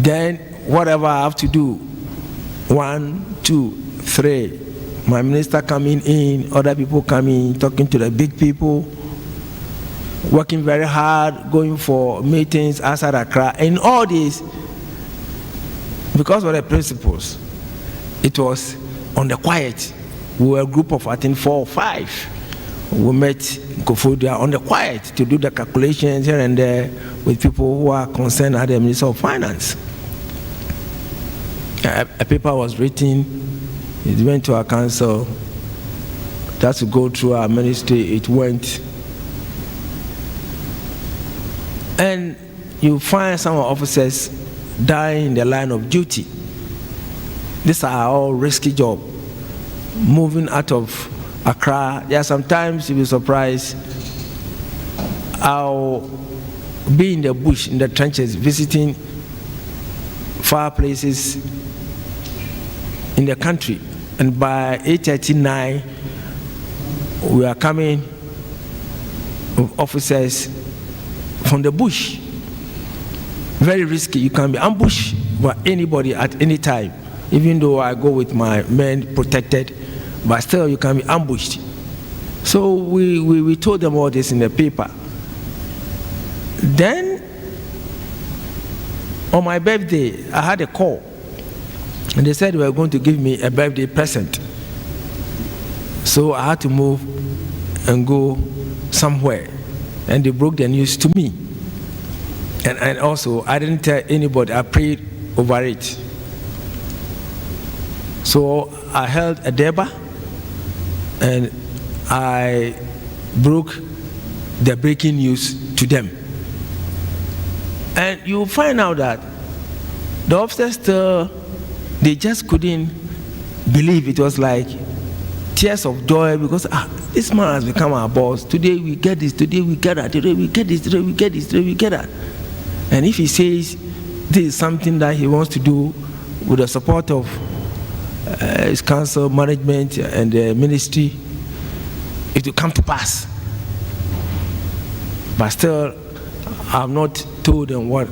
Then whatever I have to do, 1, 2, 3, my minister coming in, other people coming, talking to the big people, working very hard, going for meetings outside Accra, and all this, because of the principles, it was on the quiet. We were a group of, I think, 4 or 5. We met in Kofodia on the quiet to do the calculations here and there with people who are concerned at the Minister of Finance. A paper was written, it went to our council, that's to go through our ministry, it went. And you find some officers dying in the line of duty. These are all risky jobs. Moving out of Accra, yeah, sometimes you'll be surprised. I'll be in the bush, in the trenches, visiting far places in the country. And by 8:39, we are coming with officers from the bush. Very risky. You can be ambushed by anybody at any time. Even though I go with my men protected, but still you can be ambushed. So we told them all this in the paper. Then, on my birthday, I had a call. And they said they were going to give me a birthday present. So I had to move and go somewhere. And they broke the news to me. And also, I didn't tell anybody. I prayed over it. So I held a deba and I broke the breaking news to them. And you find out that the officers still, they just couldn't believe. It was like tears of joy because this man has become our boss. Today we get this, today we get that, today we get this, today we get this, today we get that. And if he says this is something that he wants to do with the support of his council, management, and the ministry, it will come to pass. But still, I've not told them what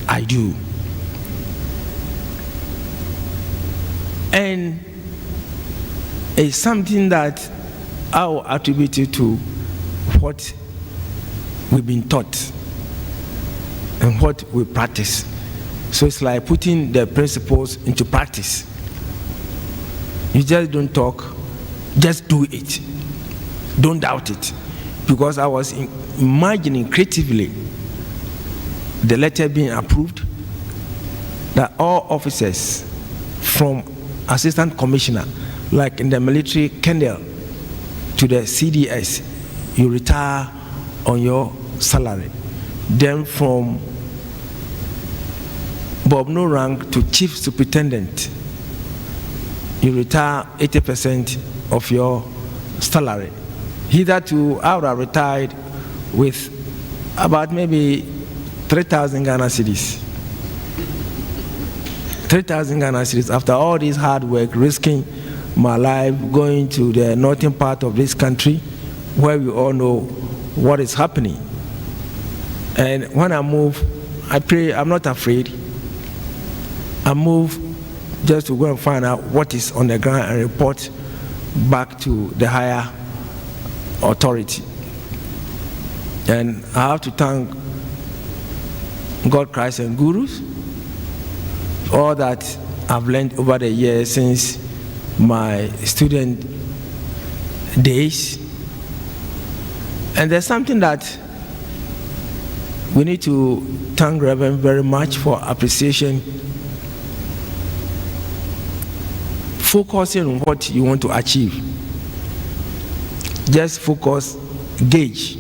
I do. And it's something that I will attribute it to what we've been taught and what we practice. So it's like putting the principles into practice. You just don't talk, just do it. Don't doubt it. Because I was imagining creatively the letter being approved, that all officers from assistant commissioner, like in the military colonel to the CDS, you retire on your salary. Then from Bob no rank to chief superintendent, you retire 80% of your salary. Hitherto, I would have retired with about maybe 3,000 Ghana cedis. 3,000 Ghana cedis after all this hard work, risking my life, going to the northern part of this country where we all know what is happening. And when I move, I pray, I'm not afraid. I move just to go and find out what is on the ground and report back to the higher authority. And I have to thank God, Christ, and gurus, all that I've learned over the years since my student days. And there's something that we need to thank Reverend very much for appreciation. Focusing on what you want to achieve. Just focus, gauge.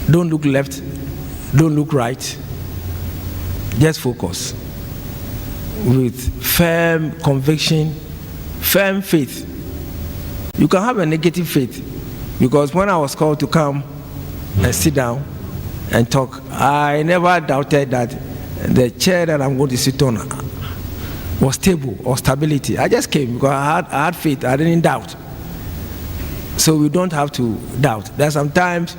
Don't look left, don't look right. Just focus. With firm conviction, firm faith. You can have a negative faith, because when I was called to come and sit down and talk, I never doubted that the chair that I'm going to sit on was stable or stability. I just came because I had faith. I didn't doubt. So we don't have to doubt. That sometimes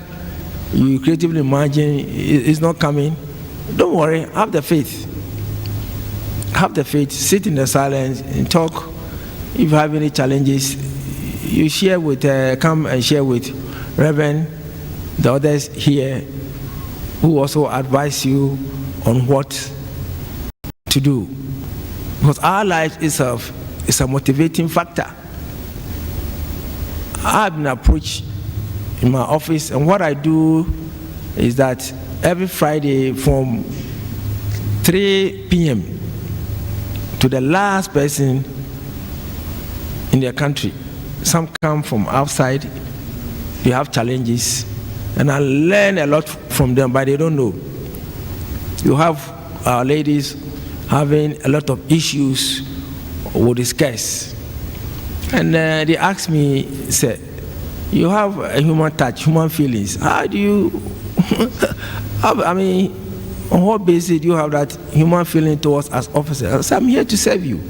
you creatively imagine it's not coming. Don't worry, have the faith. have the faith, sit in the silence and talk. If you have any challenges, you share with, come and share with Reverend, the others here, who also advise you on what to do. Because our life itself is a motivating factor. I have been approached in my office, and what I do is that every Friday from 3 p.m. to the last person in their country. Some come from outside, they have challenges, and I learn a lot from them, but they don't know. You have our ladies having a lot of issues we discuss, and they ask me, say, you have a human touch, human feelings. How do you, I mean, on what basis do you have that human feeling towards us officers? I say, I'm here to serve you.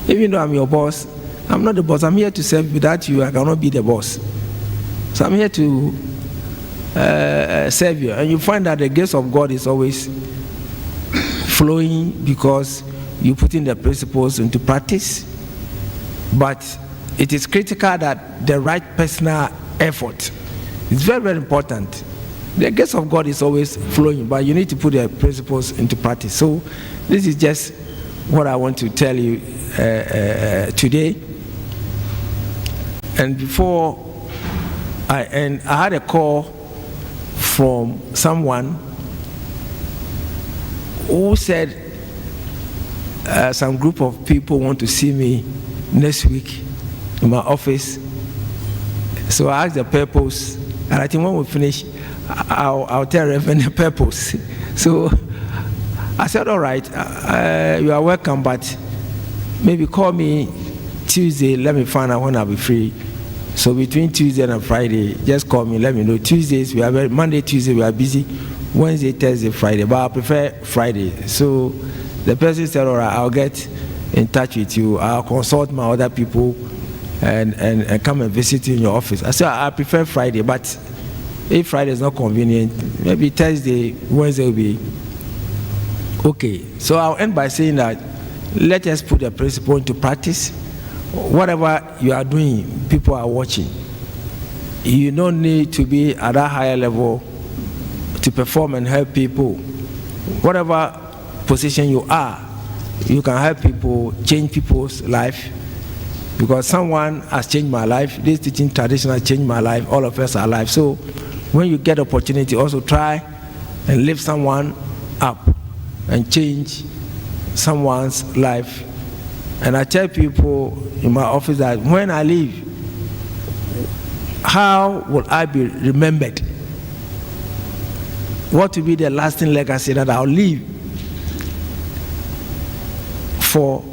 Even though I'm your boss, I'm not the boss. I'm here to serve you. Without you, I cannot be the boss. So I'm here to serve you. And you find that the grace of God is always flowing because you put in the principles into practice. But it is critical that the right personal effort is very, very important. The grace of God is always flowing, but you need to put the principles into practice. So this is just what I want to tell you today. And before I end, I had a call from someone who said some group of people want to see me next week in my office. So I asked the purpose, and I think when we finish, I'll tell Reverend the purpose. So I said, all right, you are welcome, but maybe call me Tuesday, let me find out when I'll be free. So between Tuesday and Friday, just call me, let me know. Tuesdays, we are Monday, Tuesday, we are busy. Wednesday, Thursday, Friday, but I prefer Friday. So the person said, all right, I'll get in touch with you. I'll consult my other people and come and visit you in your office. I said, I prefer Friday, but if Friday is not convenient, maybe Thursday, Wednesday will be okay. So I'll end by saying that let us put the principle into practice. Whatever you are doing, people are watching. You don't need to be at a higher level to perform and help people. Whatever position you are, you can help people, change people's life. Because someone has changed my life, this teaching tradition has changed my life, all of us are alive. So when you get opportunity, also try and lift someone up and change someone's life. And I tell people in my office that when I leave, how will I be remembered? What will be the lasting legacy that I'll leave for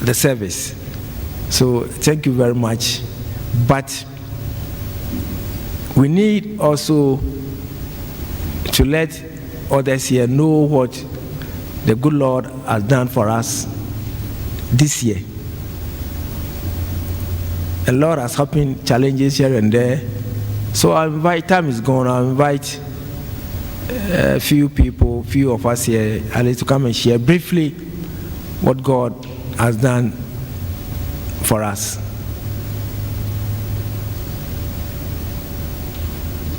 the service? So thank you very much. But we need also to let others here know what the good Lord has done for us this year. A lot has happened, challenges here and there. So I invite, time is gone, I invite a few people, few of us here, at least to come and share briefly what God has done for us.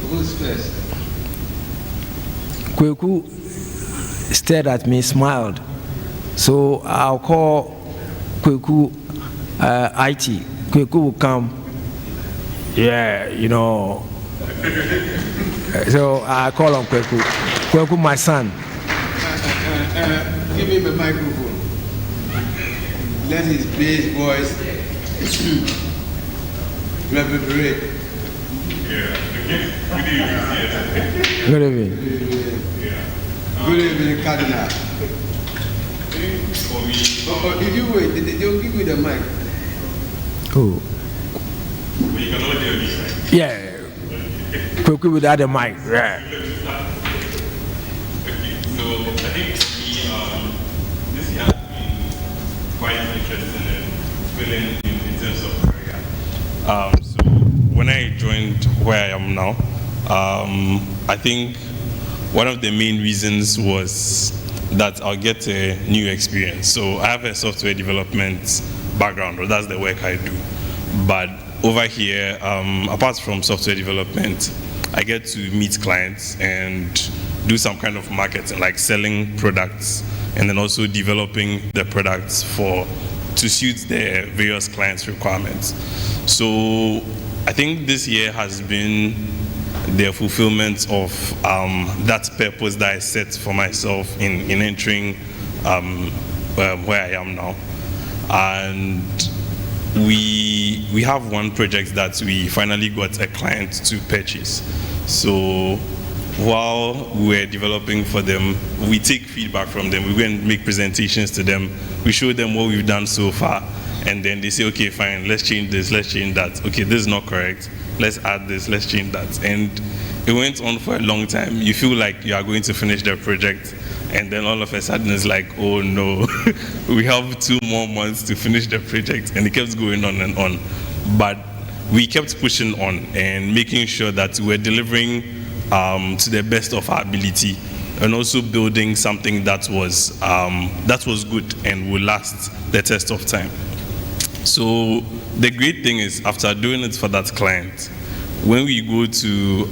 Who's first? Kweku stared at me, smiled. So I'll call Kweku IT. Kweku will come. Yeah, you know. So I call on Kweku. Kweku, my son. Give him a microphone. Let his bass voice reverberate. Good evening. Good evening, Cardinal. If you wait, they'll give you the mic. Oh. Yeah. Quickly without the mic. Yeah. So I think this year has been quite interesting and filling in terms of career. So when I joined where I am now, I think one of the main reasons was that I'll get a new experience. So I have a software development background, or that's the work I do. But over here, apart from software development, I get to meet clients and do some kind of marketing, like selling products, and then also developing the products to suit their various clients' requirements. So I think this year has been the fulfillment of that purpose that I set for myself in entering where I am now. And we have one project that we finally got a client to purchase. So while we're developing for them, we take feedback from them. We go and make presentations to them. We show them what we've done so far. And then they say, okay, fine, let's change this, let's change that. Okay, this is not correct. Let's add this, let's change that. And it went on for a long time. You feel like you are going to finish the project. And then all of a sudden it's like, oh no, we have 2 more months to finish the project. And it kept going on and on. But we kept pushing on and making sure that we're delivering to the best of our ability, and also building something that was good and will last the test of time. So the great thing is, after doing it for that client, when we go to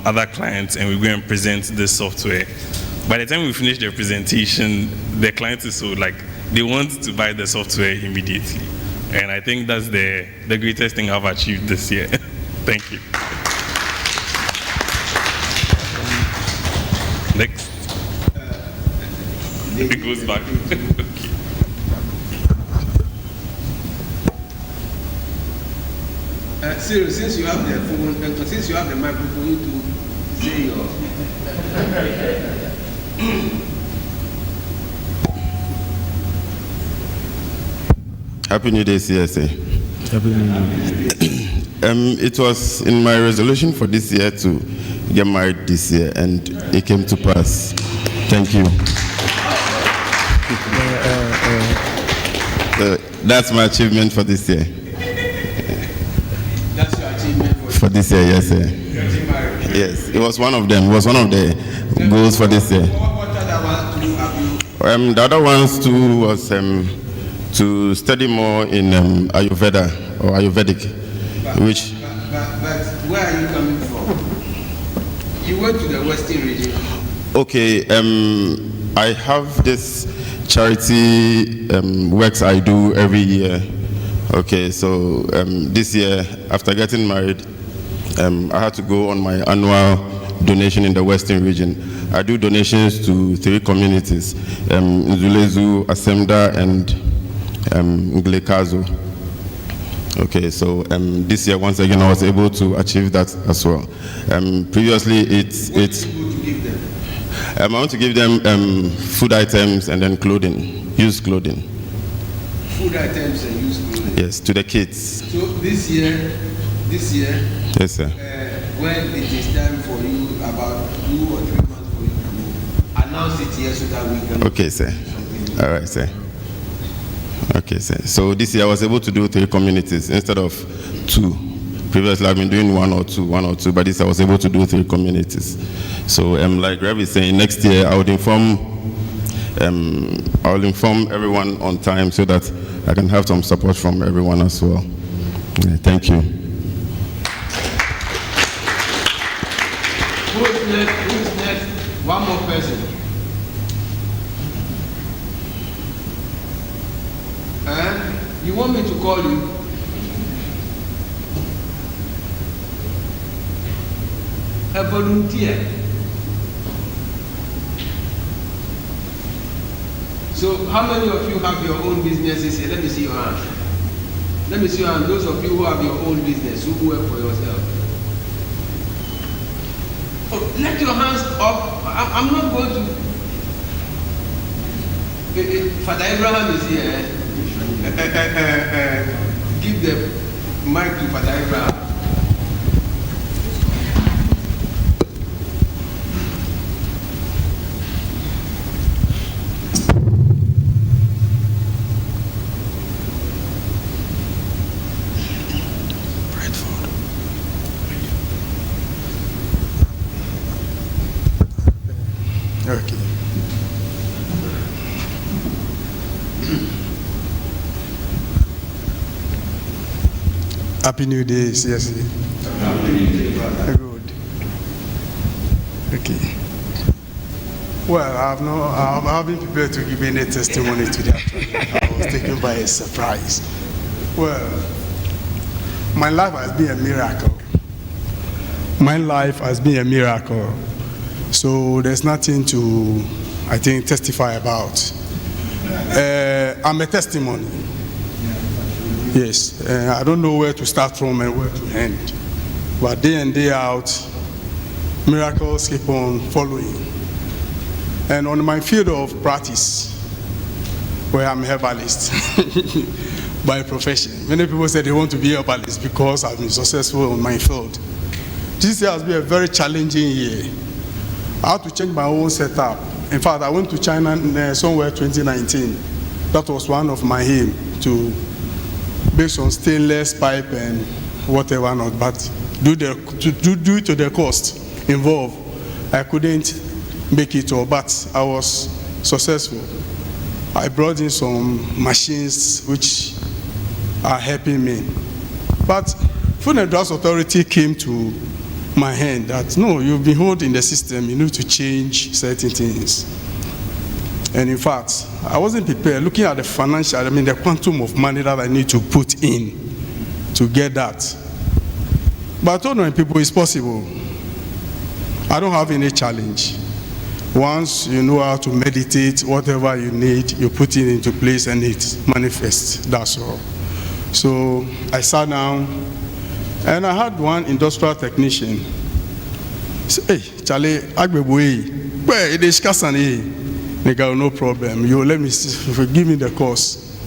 other clients and we go and present this software, by the time we finish the presentation, the client is so like, they want to buy the software immediately. And I think that's the greatest thing I've achieved this year. Thank you. Next. It goes back. Okay. Cyril, since you have the phone, since you have the microphone, you to say your. Happy New Day, CSA. Happy New Year. It was in my resolution for this year to get married this year, and it came to pass. Thank you. That's my achievement for this year. That's your achievement for this year, yes, sir. Yes, it was one of them. It was one of the goals for this year. What other ones do have you? The other ones too was to study more in Ayurveda or Ayurvedic, which. But where are you coming from? You went to the Western region. Okay, I have this charity works I do every year. Okay, so this year, after getting married, I had to go on my annual donation in the Western region. I do donations to 3 communities, Nzulezu, Asemda, and Nglekazo. Okay, so this year, once again, I was able to achieve that as well. Previously, it's. What do you to give them? I want to give them food items and then clothing, used clothing. Food items and used clothing? Yes, to the kids. So this year, yes, sir. When it is time for you, about 2 or 3 months for you to announce it here so that we can. Okay, sir. All right, sir. Okay, sir. So this year I was able to do 3 communities instead of 2. Previously I've been doing 1 or 2, but this I was able to do 3 communities. So like Rev is saying, next year I will inform everyone on time so that I can have some support from everyone as well. Thank you. Who is next? One more person. You want me to call you? A volunteer. So how many of you have your own businesses here? Let me see your hand. Let me see your hand. Those of you who have your own business, who work for yourself. Oh, let your hands up. I'm not going to. Father Abraham is here. Give the mic to Father Abraham. Okay. Happy New Day, CSA. Happy New Day, brother. Good. Okay. Well, I haven't prepared to give any testimony today. I was taken by a surprise. Well, my life has been a miracle. My life has been a miracle. So there's nothing to, I think, testify about. I'm a testimony. Yes, I don't know where to start from and where to end. But day in, day out, miracles keep on following. And on my field of practice, where I'm a herbalist by profession, many people say they want to be a herbalist because I've been successful on my field. This year has been a very challenging year. I had to change my own setup. In fact, I went to China somewhere 2019. That was one of my aim, to based on stainless pipe and whatever not, but due to the cost involved, I couldn't make it all, but I was successful. I brought in some machines which are helping me. But Food and Drugs Authority came to my hand that, no, you've been holding the system, you need to change certain things. And in fact, I wasn't prepared, looking at the financial, the quantum of money that I need to put in to get that. But I told my people it's possible. I don't have any challenge. Once you know how to meditate, whatever you need, you put it into place and it manifests. That's all. So I sat down and I had one industrial technician say, hey, Charlie, Agbeboe, where it is Kasane? Nigga, no problem. You let me give me the course.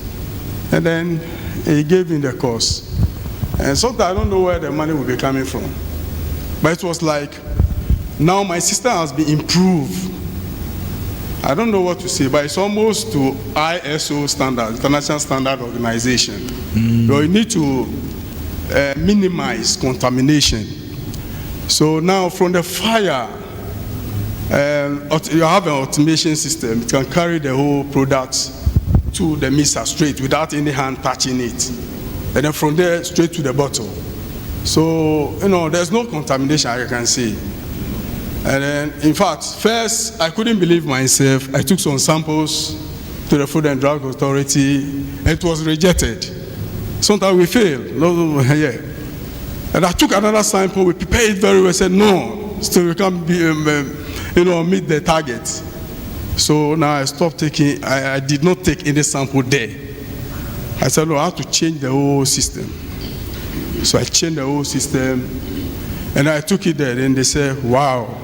And then he gave me the course. And sometimes I don't know where the money will be coming from. But it was like, now my system has been improved. I don't know what to say, but it's almost to ISO standard, International Standard Organization. So you need to minimize contamination. So now from the fire, you have an automation system. It can carry the whole product to the mixer straight without any hand touching it. And then from there, straight to the bottle. So, there's no contamination, I can see. And then, in fact, first, I couldn't believe myself. I took some samples to the Food and Drug Authority, and it was rejected. Sometimes we fail. Yeah. And I took another sample, we prepared it very well, said, no, still we can't be, meet the target. So now I stopped taking, I did not take any sample there. I said, no, I have to change the whole system. So I changed the whole system, and I took it there, and they said, wow,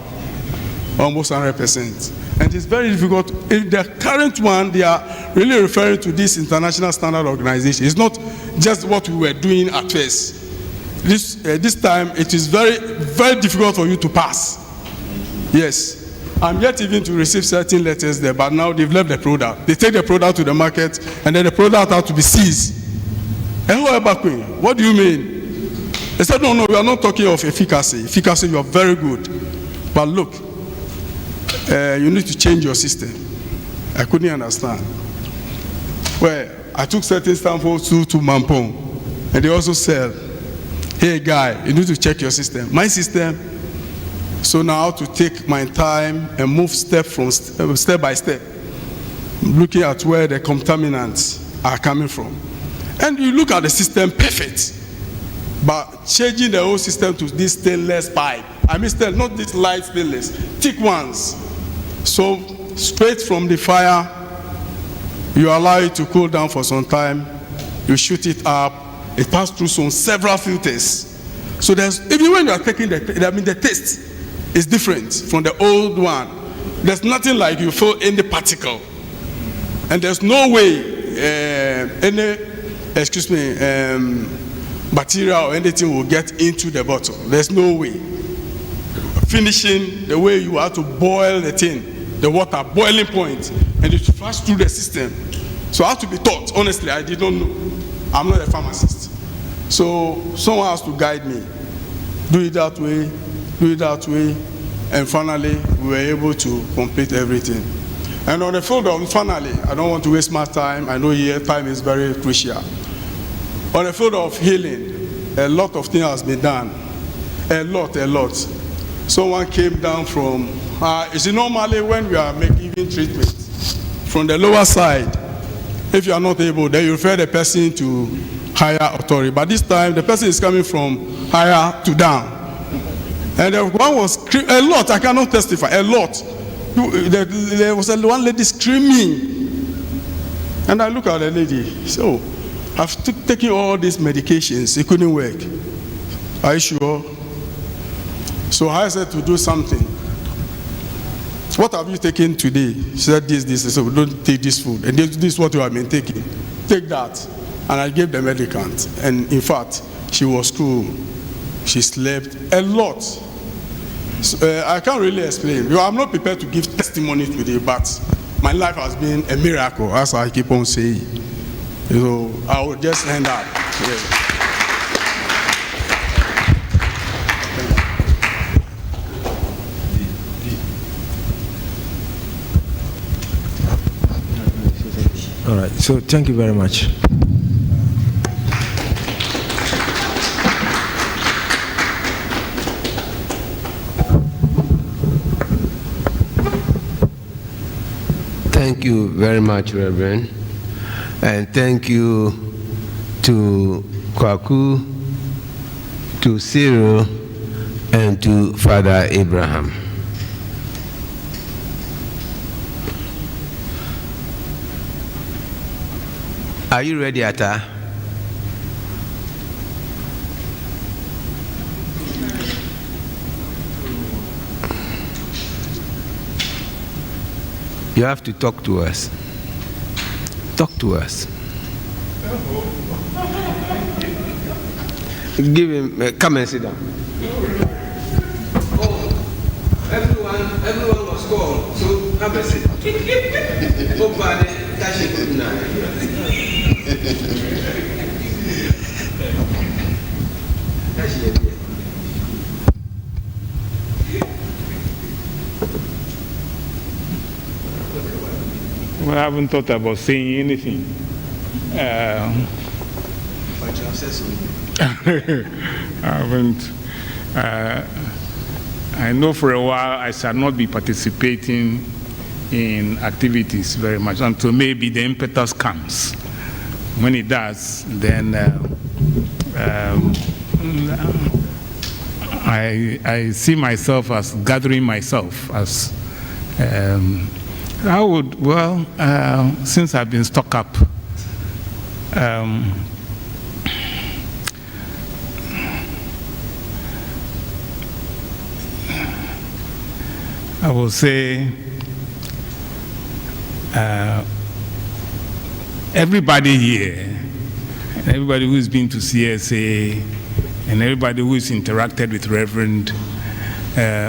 almost 100%. And it's very difficult. In the current one, they are really referring to this international standard organization. It's not just what we were doing at first. This time, it is very, very difficult for you to pass. Yes. I'm yet even to receive certain letters there, but now they've left the product. They take the product to the market, and then the product has to be seized. And what do you mean? They said, no, we are not talking of efficacy. Efficacy, you are very good. But look, you need to change your system. I couldn't understand. Well, I took certain samples to Mampong, and they also said, hey guy, you need to check your system. My system. So now I have to take my time and move step by step, looking at where the contaminants are coming from. And you look at the system, perfect. But changing the whole system to this stainless pipe. I mean not this light stainless, thick ones. So straight from the fire, you allow it to cool down for some time, you shoot it up, it passes through several filters. So there's, even when you are taking the taste is different from the old one. There's nothing like you feel any particle. And there's no way material or anything will get into the bottle. There's no way. Finishing the way you have to boil the thing, the water, boiling point, and it flash through the system. So I have to be taught. Honestly, I did not know. I'm not a pharmacist. So someone has to guide me. Do it that way, do it that way, and finally we were able to complete everything. And on the field of, finally, I don't want to waste my time. I know here time is very crucial. On the field of healing, a lot of things has been done. A lot. Someone came down from, you see, normally when we are giving treatment from the lower side, if you are not able, then you refer the person to higher authority. But this time, the person is coming from higher to down. And the one was a lot, I cannot testify, a lot. There was one lady screaming. And I look at the lady, so I've taken all these medications, it couldn't work. Are you sure? So I said to do something. What have you taken today? She said this. So don't take this food. And this is what you have been taking. Take that. And I gave the medicant. And in fact, she was cool. She slept a lot. So, I can't really explain. I'm not prepared to give testimony today, but my life has been a miracle, as I keep on saying. So I will just end up. Yeah. All right, so thank you very much. Thank you very much, Reverend. And thank you to Kwaku, to Cyril, and to Father Abraham. Are you ready, Atta? You have to talk to us. Talk to us. Give him, come and sit down. Oh, everyone was called, so have a seat. Well, I haven't thought about saying anything. But you have said something. I haven't. I know for a while I shall not be participating in activities very much until maybe the impetus comes. When it does, then I see myself as gathering myself as I would, well, since I've been stuck up, I will say everybody here, everybody who's been to CSA, and everybody who's interacted with Reverend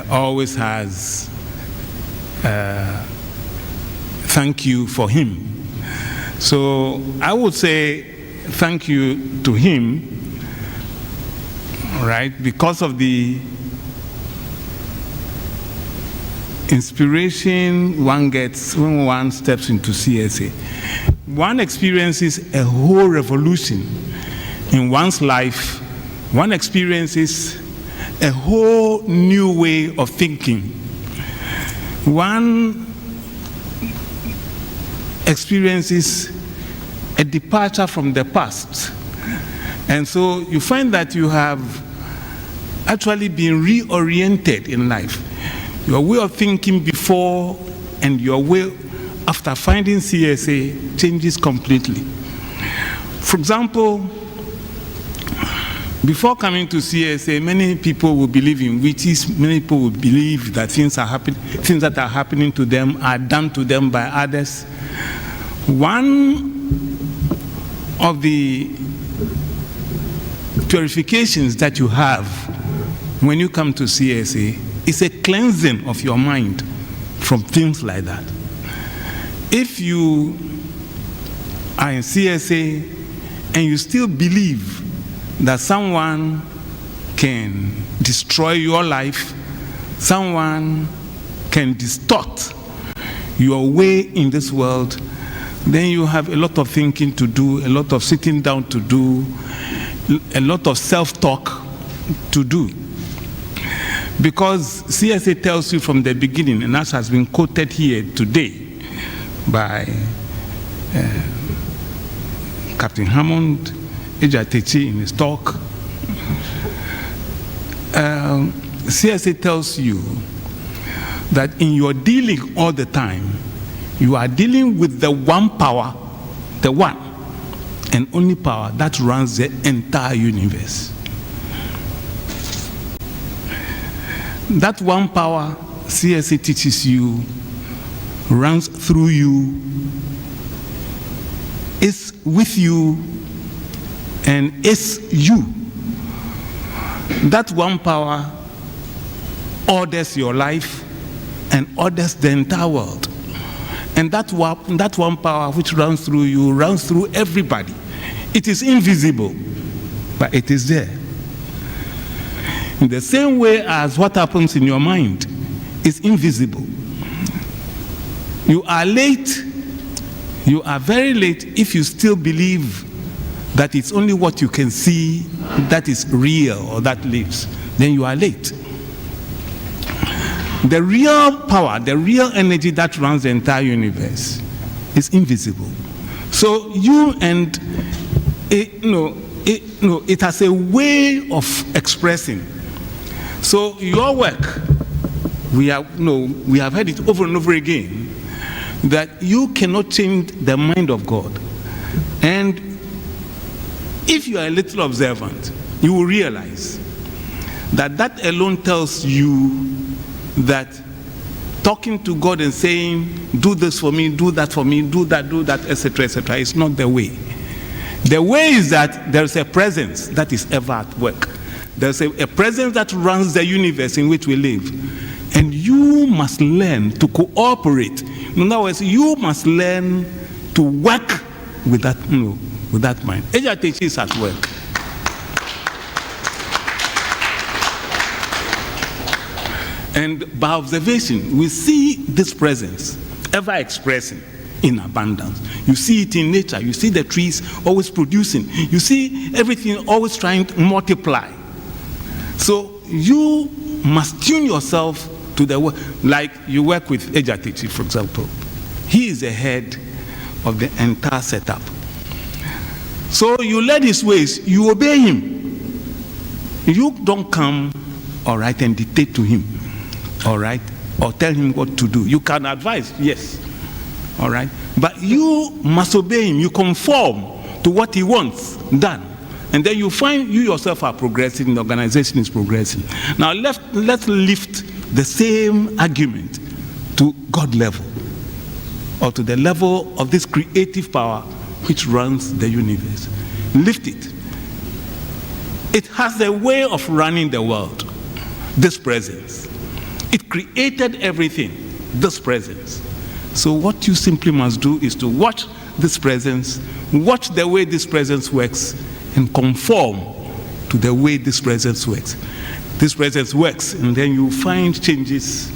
always has thank you for him. So I would say thank you to him, right, because of the inspiration one gets when one steps into CSA. One experiences a whole revolution in one's life. One experiences a whole new way of thinking. One experiences a departure from the past. And so you find that you have actually been reoriented in life. Your way of thinking before and your way after finding CSA changes completely. For example, before coming to CSA, many people will believe in witches. Many people will believe that things that are happening to them are done to them by others. One of the purifications that you have when you come to CSA is a cleansing of your mind from things like that. If you are in CSA and you still believe that someone can destroy your life, someone can distort your way in this world, then you have a lot of thinking to do, a lot of sitting down to do, a lot of self-talk to do. Because CSA tells you from the beginning, and as has been quoted here today by Captain Hammond, Ejatechi in his talk, CSA tells you that in your dealing all the time, you are dealing with the one power, the one and only power that runs the entire universe. That one power, CSA teaches you, runs through you, is with you, and is you. That one power orders your life and orders the entire world. And that one power which runs through you runs through everybody. It is invisible, but it is there. In the same way as what happens in your mind is invisible. You are late, you are very late if you still believe that it's only what you can see that is real or that lives. Then you are late. The real power, the real energy that runs the entire universe is invisible. So you and it has a way of expressing. So your work, we have heard it over and over again, that you cannot change the mind of God. And if you are a little observant, you will realize that that alone tells you that talking to God and saying, do this for me, do that for me, do that, etc., is not the way. The way is that there is a presence that is ever at work. There's a presence that runs the universe in which we live. And you must learn to cooperate. In other words, you must learn to work with that, with that mind. Ejatechi is at work. And by observation, we see this presence ever expressing in abundance. You see it in nature. You see the trees always producing. You see everything always trying to multiply. So you must tune yourself to the work. Like you work with Ejatechi, for example. He is the head of the entire setup. So you learn his ways. You obey him. You don't come, all right, and dictate to him. All right, or tell him what to do. You can advise, yes, all right, but you must obey him. You conform to what he wants done, and then you find you yourself are progressing. The organization is progressing. Now let's lift the same argument to God level, or to the level of this creative power which runs the universe. Lift it. It has a way of running the world. This presence. It created everything, this presence. So what you simply must do is to watch this presence, watch the way this presence works, and conform to the way this presence works. This presence works, and then you find changes.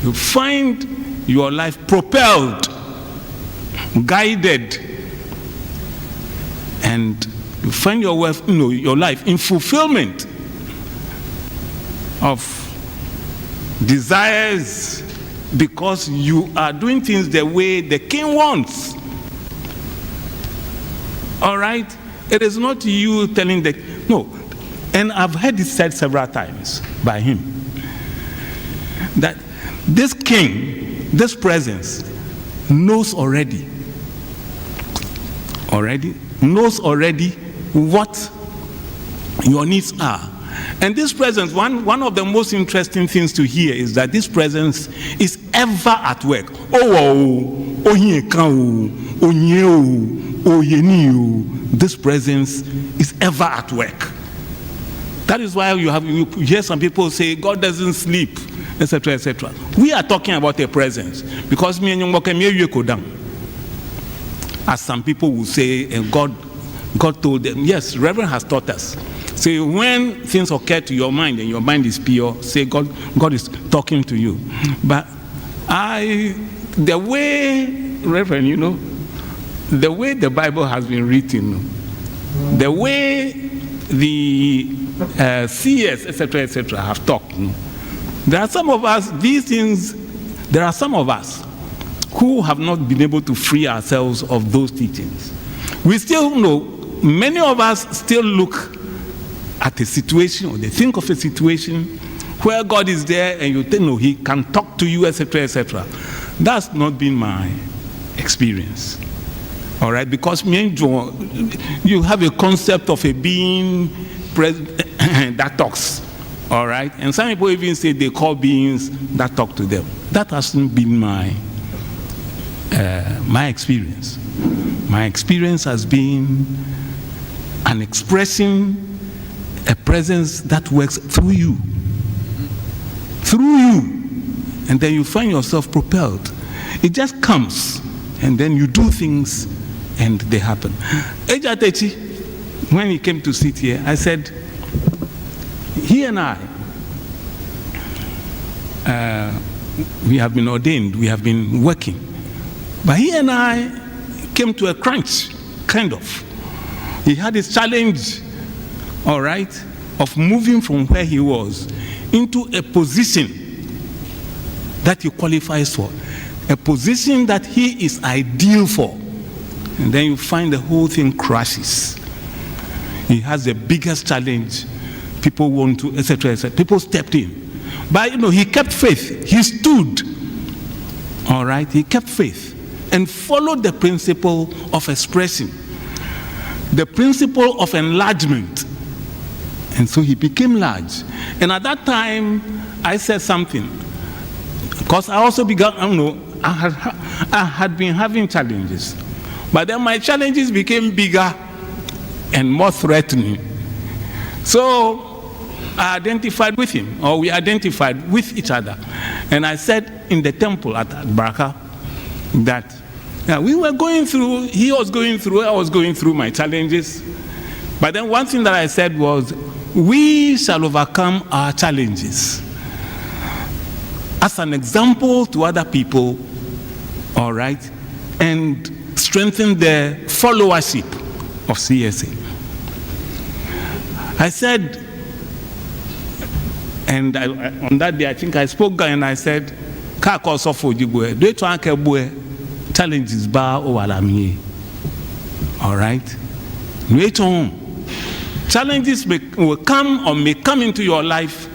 You find your life propelled, guided, and you find your life in fulfillment of desires, because you are doing things the way the king wants. All right? It is not you telling no. And I've heard it said several times by him that this king, this presence, knows already knows already what your needs are. And this presence, one of the most interesting things to hear is that this presence is ever at work. This presence is ever at work. That is why you hear some people say God doesn't sleep, etc., etc. We are talking about a presence because as some people will say, and God told them, yes, Reverend has taught us. Say when things occur to your mind and your mind is pure, say God is talking to you. But the way, Reverend, the way the Bible has been written, The way the CS, etc., have talked, there are some of us, there are some of us who have not been able to free ourselves of those teachings. We still know, many of us still look at a situation, or they think of a situation where God is there and you think, no, he can talk to you, etc., etc. That's not been my experience. All right, because you have a concept of a being that talks. All right, and some people even say they call beings that talk to them. That hasn't been my experience. My experience has been an expression, a presence that works through you. Through you. And then you find yourself propelled. It just comes, and then you do things, and they happen. Ejatechi, when he came to sit here, I said, he and I, we have been ordained, we have been working. But he and I came to a crunch, kind of. He had his challenge, all right, of moving from where he was into a position that he qualifies for, a position that he is ideal for. And then you find the whole thing crashes. He has the biggest challenge. People want to, etc., etc. People stepped in. But, he kept faith. He stood. All right? He kept faith and followed the principle of expression, the principle of enlargement. And so he became large. And at that time, I said something. Because I also began, I had been having challenges. But then my challenges became bigger and more threatening. So I identified with him, or we identified with each other. And I said in the temple at Baraka that we were going through, he was going through, I was going through my challenges. But then one thing that I said was, we shall overcome our challenges as an example to other people, all right, and strengthen the followership of CSA. I said, and on that day, I think I spoke and I said, challenges bar or all right? Challenges will come or may come into your life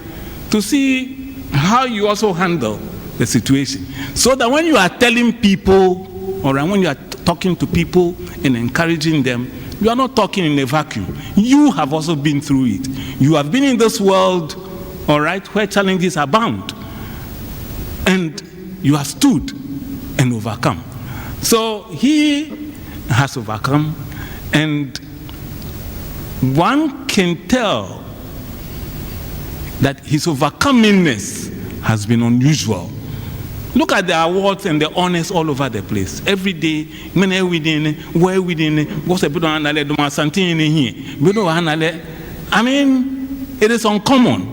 to see how you also handle the situation. So that when you are telling people, or when you are talking to people and encouraging them, you are not talking in a vacuum. You have also been through it. You have been in this world, all right, where challenges abound. And you have stood and overcome. So he has overcome, and one can tell that his overcomingness has been unusual. Look at the awards and the honors all over the place. Every day, where within, what's a bit on I mean, it is uncommon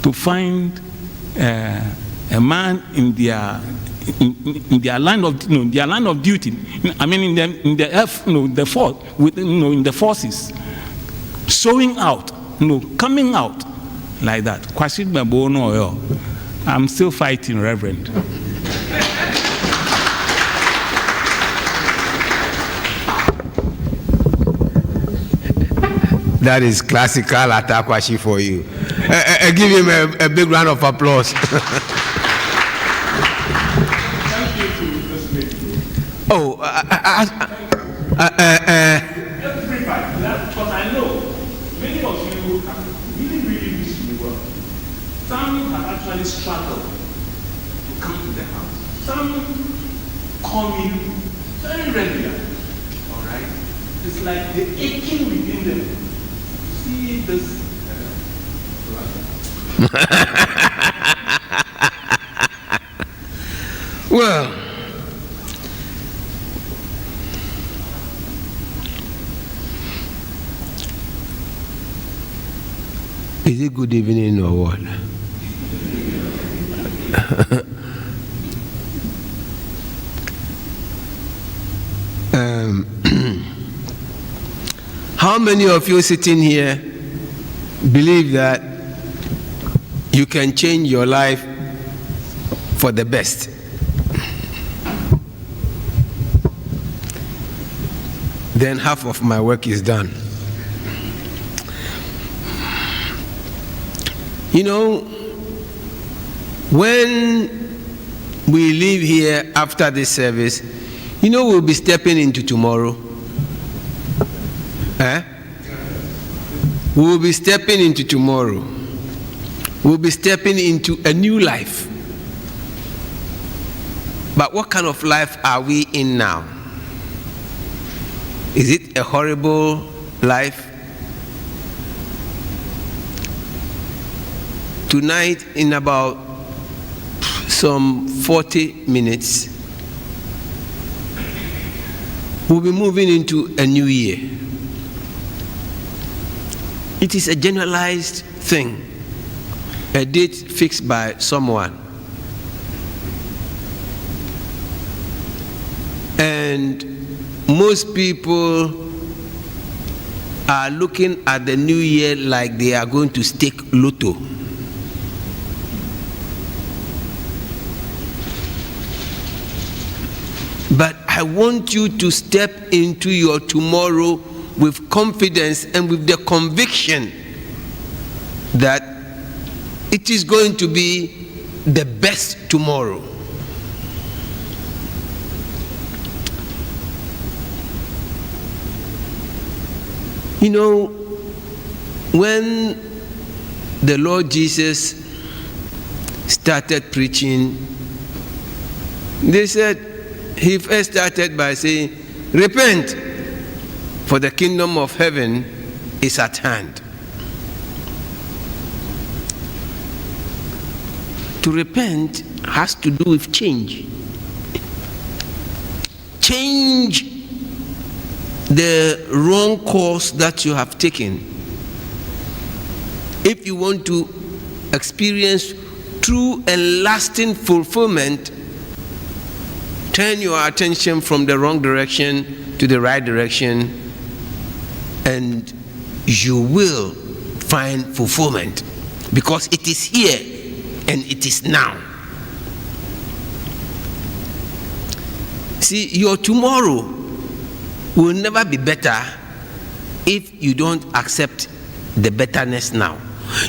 to find a man in their line of their line of duty. I mean, in the forces, showing out, coming out like that. I'm still fighting, Reverend. That is classical Atakwashi for you. Give him a big round of applause. Oh, because I know many of you have really wished me well. Some have actually struggled to come to the house. Some call me very regular. All right? It's like the aching within them. See this. Well, is it good evening or what? How many of you sitting here believe that you can change your life for the best? Then half of my work is done. You know, when we leave here after this service, you know we'll be stepping into tomorrow. We'll be stepping into tomorrow. We'll be stepping into a new life. But what kind of life are we in now? Is it a horrible life? Tonight, in about some 40 minutes, we'll be moving into a new year. It is a generalized thing, a date fixed by someone. And most people are looking at the new year like they are going to stake lotto. But I want you to step into your tomorrow with confidence and with the conviction that it is going to be the best tomorrow. You know, when the Lord Jesus started preaching, they said, he first started by saying, repent, for the kingdom of heaven is at hand. To repent has to do with change. Change the wrong course that you have taken. If you want to experience true and lasting fulfillment, turn your attention from the wrong direction to the right direction, and you will find fulfillment, because it is here and it is now. See, your tomorrow will never be better if you don't accept the betterness now.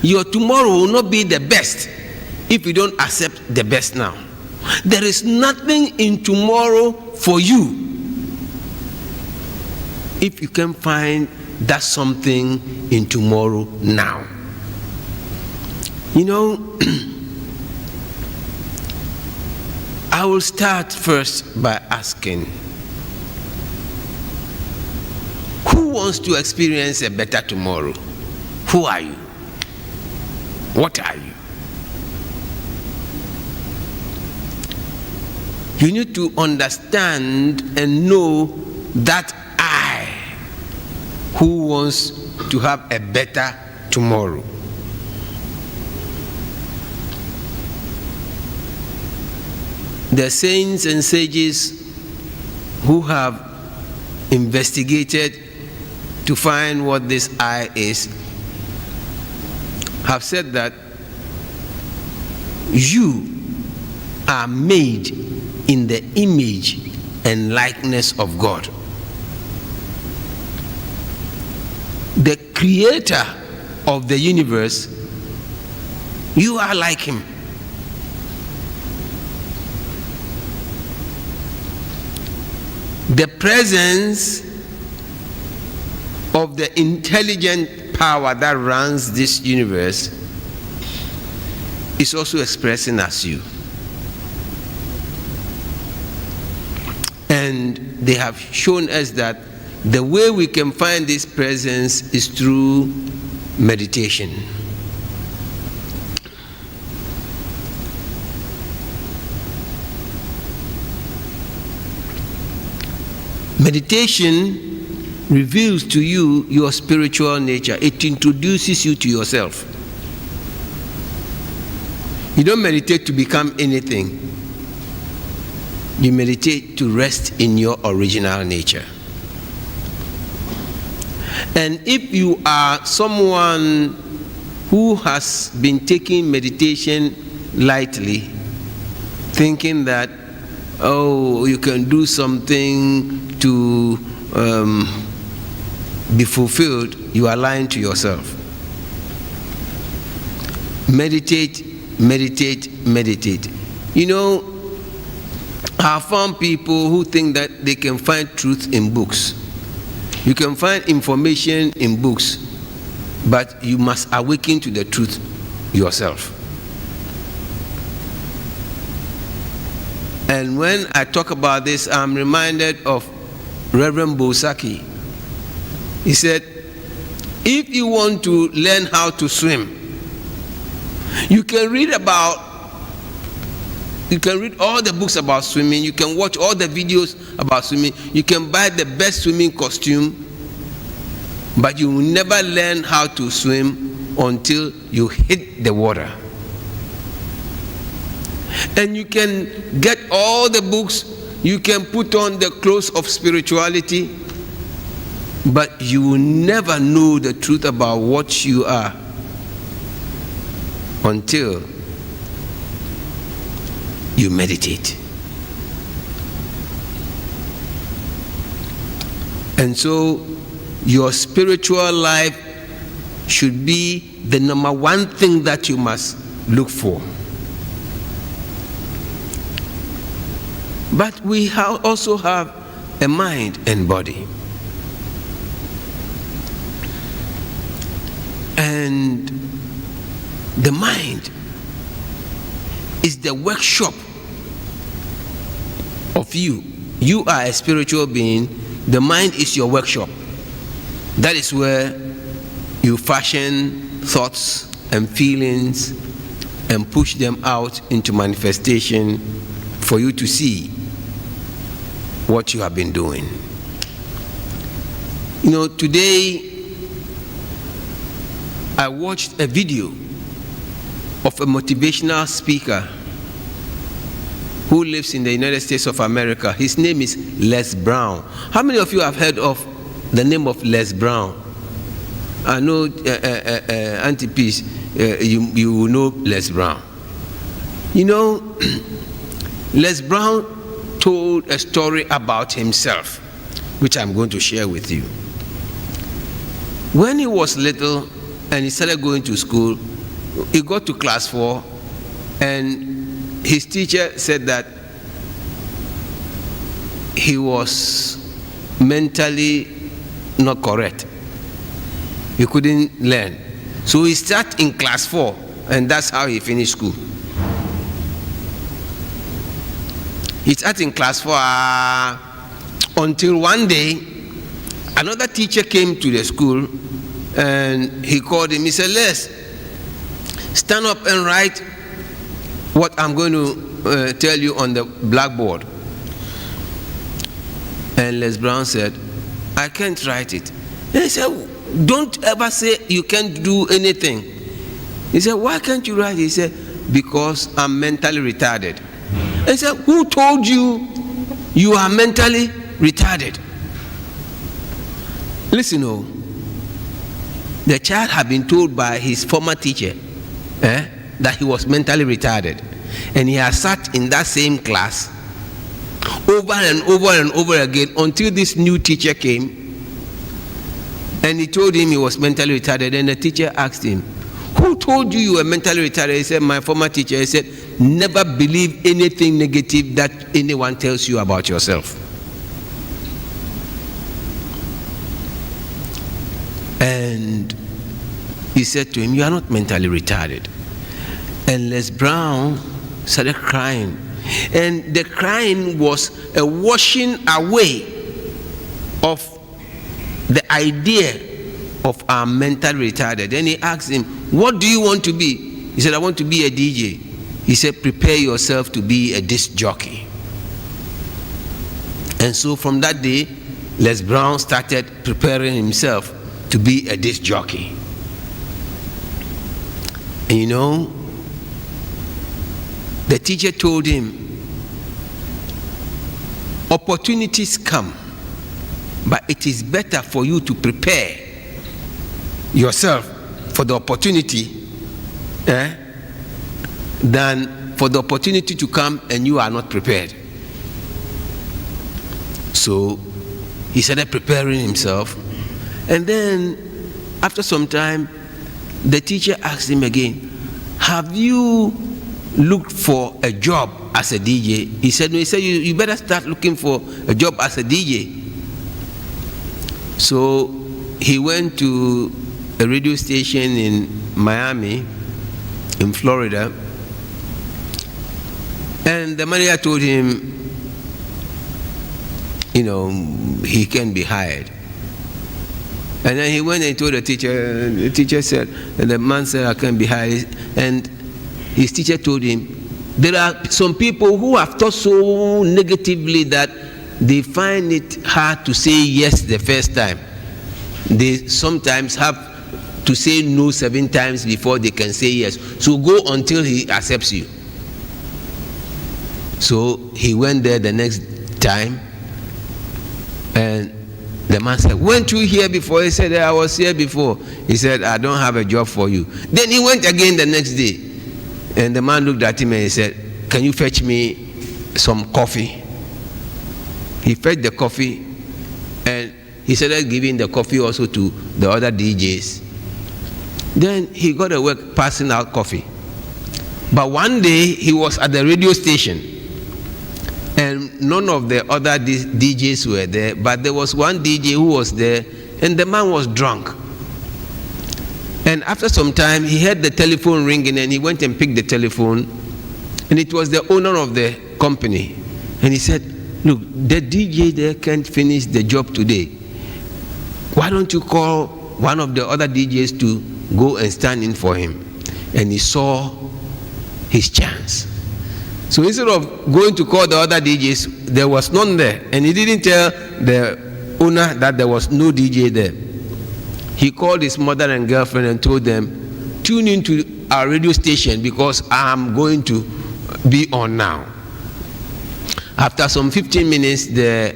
Your tomorrow will not be the best if you don't accept the best now. There is nothing in tomorrow for you if you can find that something in tomorrow now. You know, I will start first by asking, who wants to experience a better tomorrow? Who are you? What are you? You need to understand and know that I, who wants to have a better tomorrow. The saints and sages who have investigated to find what this I is have said that you are made in the image and likeness of God. The creator of the universe, you are like him. The presence of the intelligent power that runs this universe is also expressing as you. And they have shown us that the way we can find this presence is through meditation. Meditation reveals to you your spiritual nature. It introduces you to yourself. You don't meditate to become anything. You meditate to rest in your original nature. And if you are someone who has been taking meditation lightly, thinking that, oh, you can do something to be fulfilled, you are lying to yourself. Meditate, meditate, meditate. You know, I found people who think that they can find truth in books. You can find information in books, but you must awaken to the truth yourself. And when I talk about this, I'm reminded of Reverend Bosaki. He said, if you want to learn how to swim, you can read all the books about swimming, you can watch all the videos about swimming, you can buy the best swimming costume, but you will never learn how to swim until you hit the water. And you can get all the books, you can put on the clothes of spirituality, but you will never know the truth about what you are until you meditate. And so your spiritual life should be the number one thing that you must look for. But we also have a mind and body. And the mind is the workshop of you. You are a spiritual being. The mind is your workshop. That is where you fashion thoughts and feelings and push them out into manifestation for you to see what you have been doing. You know, today I watched a video of a motivational speaker who lives in the United States of America. His name is Les Brown. How many of you have heard of the name of Les Brown? I know, Auntie Peace, you know Les Brown. You know, Les Brown told a story about himself, which I'm going to share with you. When he was little and he started going to school, he got to class 4, and his teacher said that he was mentally not correct. He couldn't learn. So he started in class 4, and that's how he finished school. He started in class 4 until one day, another teacher came to the school, and he called him. He said, Les, stand up and write what I'm going to tell you on the blackboard. And Les Brown said, I can't write it. And he said, don't ever say you can't do anything. He said, why can't you write it? He said, because I'm mentally retarded. And he said, who told you you are mentally retarded? Listen, the child had been told by his former teacher that he was mentally retarded, and he has sat in that same class over and over and over again until this new teacher came, and he told him he was mentally retarded. And the teacher asked him, who told you were mentally retarded? He said, my former teacher. He said, never believe anything negative that anyone tells you about yourself. And he said to him, you are not mentally retarded. And Les Brown started crying. And the crying was a washing away of the idea of our mentally retarded. Then he asked him, what do you want to be? He said, I want to be a DJ. He said, prepare yourself to be a disc jockey. And so from that day, Les Brown started preparing himself to be a disc jockey. And you know, the teacher told him, opportunities come, but it is better for you to prepare yourself for the opportunity than for the opportunity to come and you are not prepared. So he started preparing himself, and then after some time the teacher asked him again, have you looked for a job as a DJ? He said no. He said, you better start looking for a job as a DJ. So he went to a radio station in Miami, in Florida, and the manager told him, he can be hired. And then he went and told the teacher. The teacher said, and the man said, I can be hired. And his teacher told him, there are some people who have thought so negatively that they find it hard to say yes the first time. They sometimes have to say no 7 times before they can say yes. So go until he accepts you. So he went there the next time, and the man said, weren't you here before? He said, I was here before. He said, I don't have a job for you. Then he went again the next day, and the man looked at him and he said, can you fetch me some coffee? He fetched the coffee, and he started giving the coffee also to the other DJs. Then he got a work passing out coffee. But one day he was at the radio station, and none of the other DJs were there, but there was one DJ who was there, and the man was drunk. And after some time, he heard the telephone ringing, and he went and picked the telephone, and it was the owner of the company. And he said, look, the DJ there can't finish the job today. Why don't you call one of the other DJs to go and stand in for him? And he saw his chance. So instead of going to call the other DJs, there was none there. And he didn't tell the owner that there was no DJ there. He called his mother and girlfriend and told them, tune into our radio station because I'm going to be on now. After some 15 minutes, the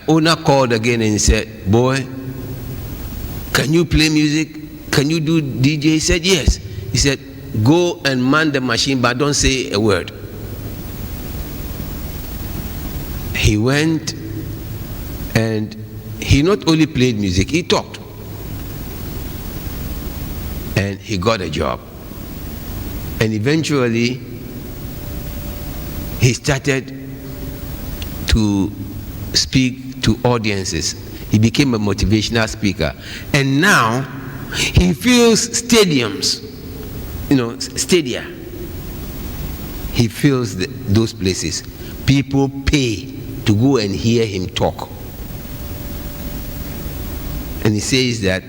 owner called again and he said, boy, can you play music? Can you do DJ? He said, yes. He said, go and man the machine, but don't say a word. He went, and he not only played music, he talked. And he got a job. And eventually, he started to speak to audiences. He became a motivational speaker. And now, he fills stadiums, stadia. He fills those places. People pay to go and hear him talk. And he says that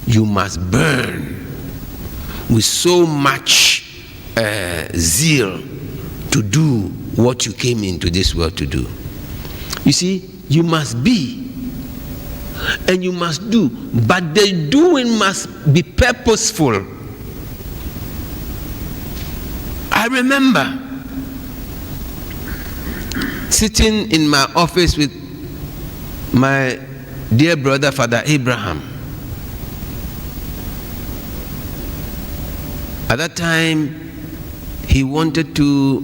you must burn with so much zeal to do what you came into this world to do. You see, you must be and you must do, but the doing must be purposeful. I remember sitting in my office with my dear brother, Father Abraham. At that time, he wanted to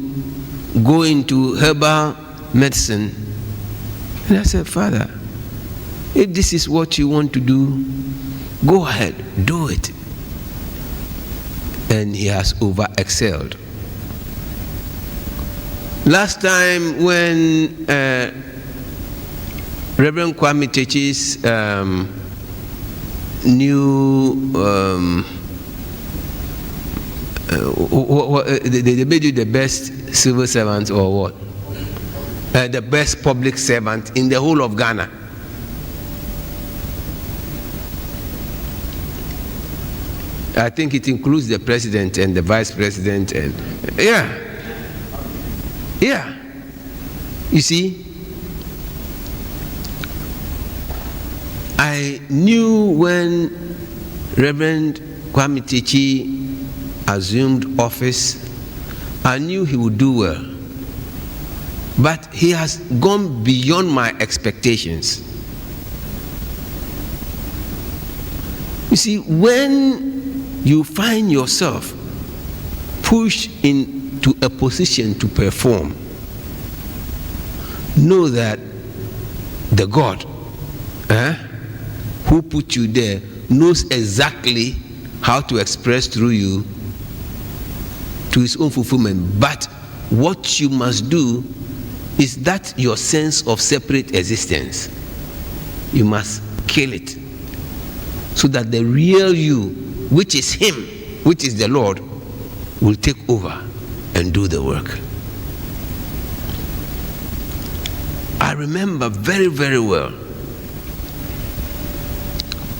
go into herbal medicine. And I said, Father, if this is what you want to do, go ahead, do it. And he has over-excelled. Last time when Reverend Kwame Techi's new they made you the best civil servant or what? The best public servant in the whole of Ghana. I think it includes the president and the vice president and yeah. You see, I knew when Reverend Kwame Techi assumed office, I knew he would do well. But he has gone beyond my expectations. You see, when you find yourself pushed into a position to perform, know that the God who put you there knows exactly how to express through you to his own fulfillment. But what you must do is that your sense of separate existence, you must kill it, so that the real you, which is him, which is the Lord, will take over and do the work. I remember very, very well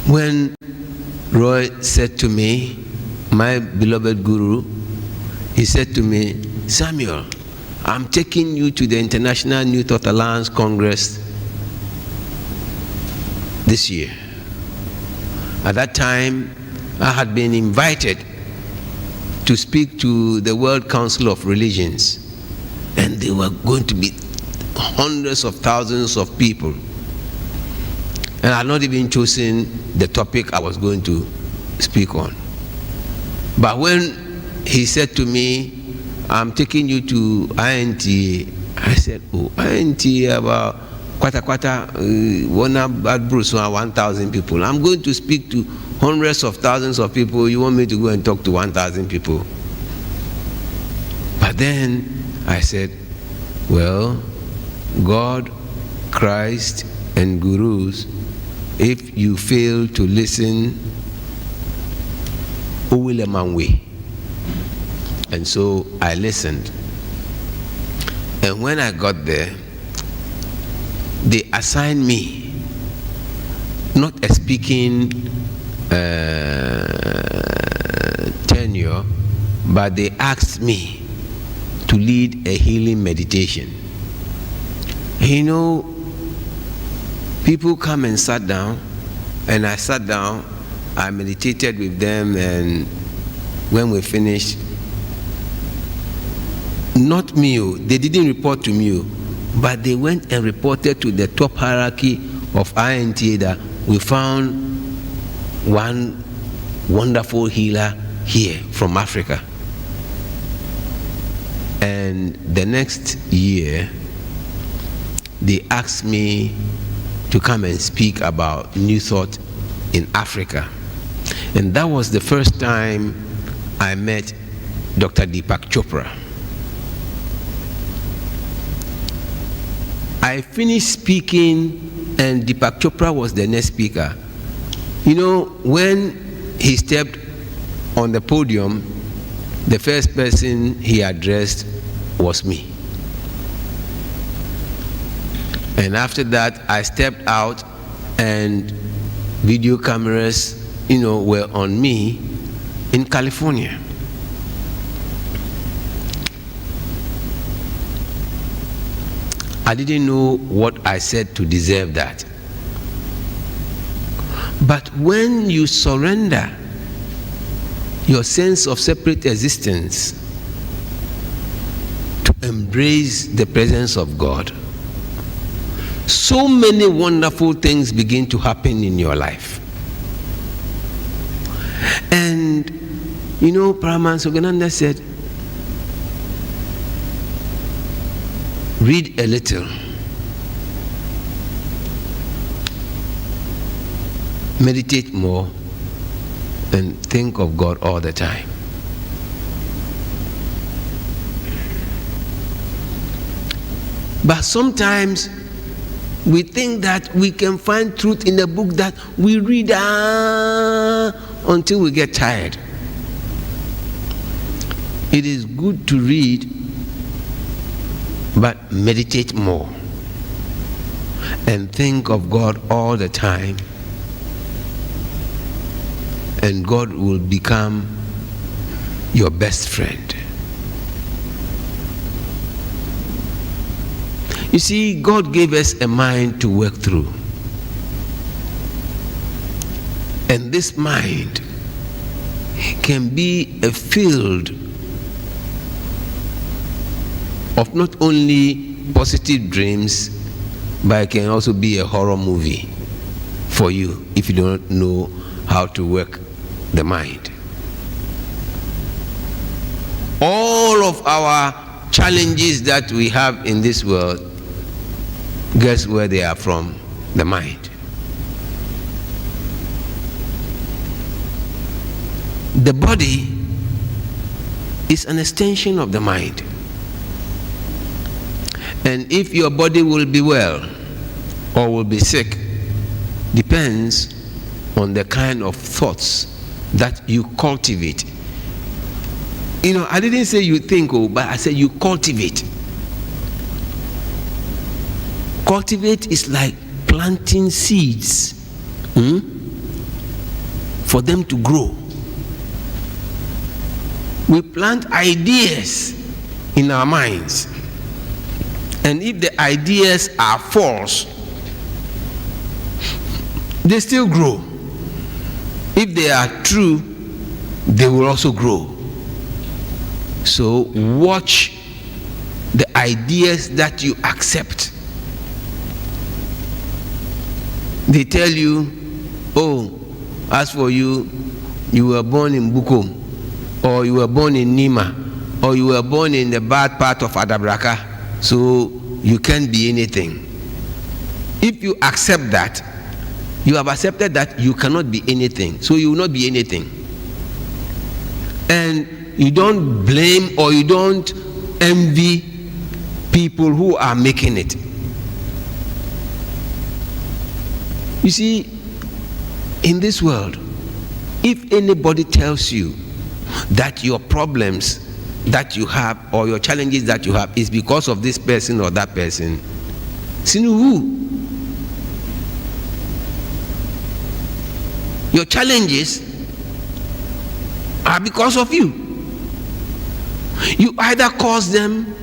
when Roy said to me, my beloved guru, he said to me, Samuel, I'm taking you to the International New Thought Alliance Congress this year. At that time, I had been invited to speak to the World Council of Religions, and there were going to be hundreds of thousands of people. And I had not even chosen the topic I was going to speak on. But when he said to me, I'm taking you to INT, I said, oh, INT about kwata, 1,000 people. I'm going to speak to hundreds of thousands of people. You want me to go and talk to 1,000 people? But then I said, well, God, Christ, and gurus, if you fail to listen, way. And so I listened. And when I got there, they assigned me not a speaking tenure, but they asked me to lead a healing meditation. You know, people come and sat down, and I sat down, I meditated with them, and when we finished, not me, they didn't report to me, but they went and reported to the top hierarchy of INT that we found one wonderful healer here from Africa. And the next year, they asked me to come and speak about New Thought in Africa. And that was the first time I met Dr. Deepak Chopra. I finished speaking, and Deepak Chopra was the next speaker. You know, when he stepped on the podium, the first person he addressed was me. And after that, I stepped out, and video cameras, you know, were on me in California. I didn't know what I said to deserve that. But when you surrender your sense of separate existence to embrace the presence of God, so many wonderful things begin to happen in your life. And you know, Paramahansa Yogananda said, read a little, meditate more, and think of God all the time. But sometimes we think that we can find truth in a book that we read until we get tired. It is good to read, but meditate more and think of God all the time, and God will become your best friend. You see, God gave us a mind to work through, and this mind can be a field of not only positive dreams, but it can also be a horror movie for you if you don't know how to work the mind. All of our challenges that we have in this world, guess where they are from? The mind. The body is an extension of the mind. And if your body will be well or will be sick depends on the kind of thoughts that you cultivate. You know, I didn't say you think, but I said you cultivate. Cultivate is like planting seeds for them to grow. We plant ideas in our minds, and if the ideas are false, they still grow. If they are true, they will also grow. So watch the ideas that you accept. They tell you, oh, as for you, you were born in Bukom, or you were born in Nima, or you were born in the bad part of Adabraka, so you can't be anything. If you accept that, you have accepted that you cannot be anything, so you will not be anything. And you don't blame or you don't envy people who are making it. You see, in this world, if anybody tells you that your problems that you have or your challenges that you have is because of this person or that person, sinu who? Your challenges are because of you. You either cause them